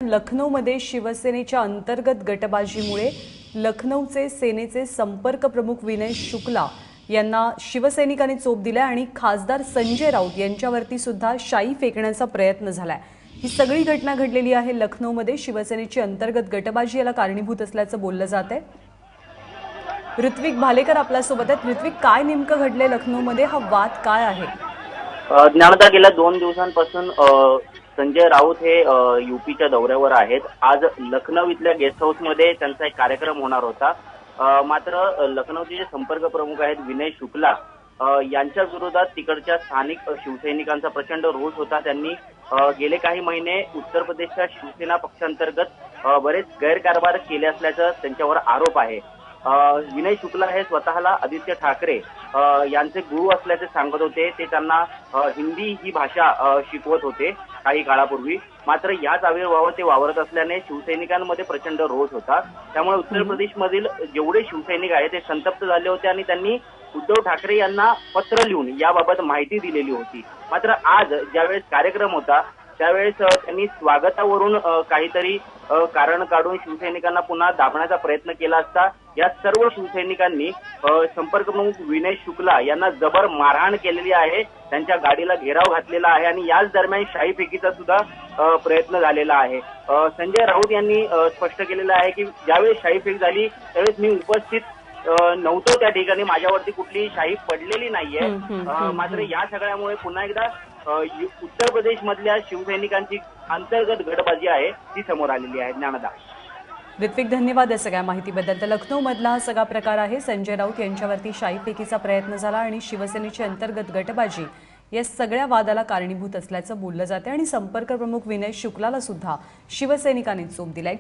लखनौमध्ये शिवसेनेच्या अंतर्गत गटबाजीमुळे लखनौचे सेनेचे संपर्क प्रमुख विनय शुक्ला यांना शिवसैनिकांनी चोप दिला आणि खासदार संजय राऊत यांच्यावरती सुद्धा शाई फेकण्याचा प्रयत्न झालाय। ही सगळी घटना घडलेली आहे लखनौमध्ये। शिवसेनेची अंतर्गत गटबाजी याला कारणीभूत असल्याचं बोललं जातंय। ऋत्विक भालेकर आपल्या सोबत आहेत। ऋत्विक, काय नेमकं घडले लखनौमध्ये? हा वाद काय आहे? ज्ञानदा, गेल्या 2 दिवसांपासून संजय राऊत हे यूपीच्या दौऱ्यावर आहेत। आज लखनौ इथल्या गेस्ट हाऊसमध्ये त्यांचा एक कार्यक्रम होणार होता। मात्र लखनौचे जे संपर्क प्रमुख आहेत विनय शुक्ला यांच्या विरोधात तिकडच्या स्थानिक शिवसैनिकांचा प्रचंड रोष होता। त्यांनी गेले काही महिने उत्तर प्रदेशच्या शिवसेना पक्षांतर्गत बरेच गैरकारभार केले असल्याचा त्यांच्यावर आरोप आहे। विनय शुक्ला हे स्वतःला आदित्य ठाकरे यांचे गुरु असल्याचे सांगत होते। ते त्यांना हिंदी ही भाषा शिकवत होते काही काळापूर्वी। मात्र याच आविर्भावात ते वावरत असल्याने शिवसैनिकांमध्ये प्रचंड रोष होता। त्यामुळे उत्तर प्रदेशमधील जेवढे शिवसैनिक आहेत ते संतप्त झाले होते आणि त्यांनी उद्धव ठाकरे यांना पत्र लिहून याबाबत माहिती दिलेली होती। मात्र आज ज्यावेळेस कार्यक्रम होता त्यावेळेस त्यांनी स्वागतावरून काहीतरी कारण काढून शिवसैनिकांना पुन्हा दाबण्याचा प्रयत्न केला असता या सर्व शिवसैनिकांनी संपर्क प्रमुख विनय शुक्ला यांना जबर मारहाण केलेली आहे। त्यांच्या गाडीला घेराव घातलेला आहे आणि याच दरम्यान शाई फेकीचा सुद्धा प्रयत्न झालेला आहे। संजय राऊत यांनी स्पष्ट केलेलं आहे की ज्यावेळेस शाई फेक झाली त्यावेळेस मी उपस्थित नव्हतो त्या ठिकाणी, माझ्यावरती कुठलीही शाही पडलेली नाहीये। मात्र या सगळ्यामुळे पुन्हा एकदा उत्तर प्रदेश मधल्या शिवसैनिकांची अंतर्गत गटबाजी आहे ती समोर आलेली आहे। ज्ञानदा, ऋत्विक, धन्यवाद या सगळ्या माहितीबद्दल। तर लखनौ मधला हा सगळा प्रकार आहे। संजय राऊत यांच्यावरती शाई फेकीचा प्रयत्न झाला आणि शिवसेनेची अंतर्गत गटबाजी या सगळ्या वादाला कारणीभूत असल्याचं बोललं जाते आणि संपर्क प्रमुख विनय शुक्लाला सुद्धा शिवसैनिकांनी चोप दिलाय।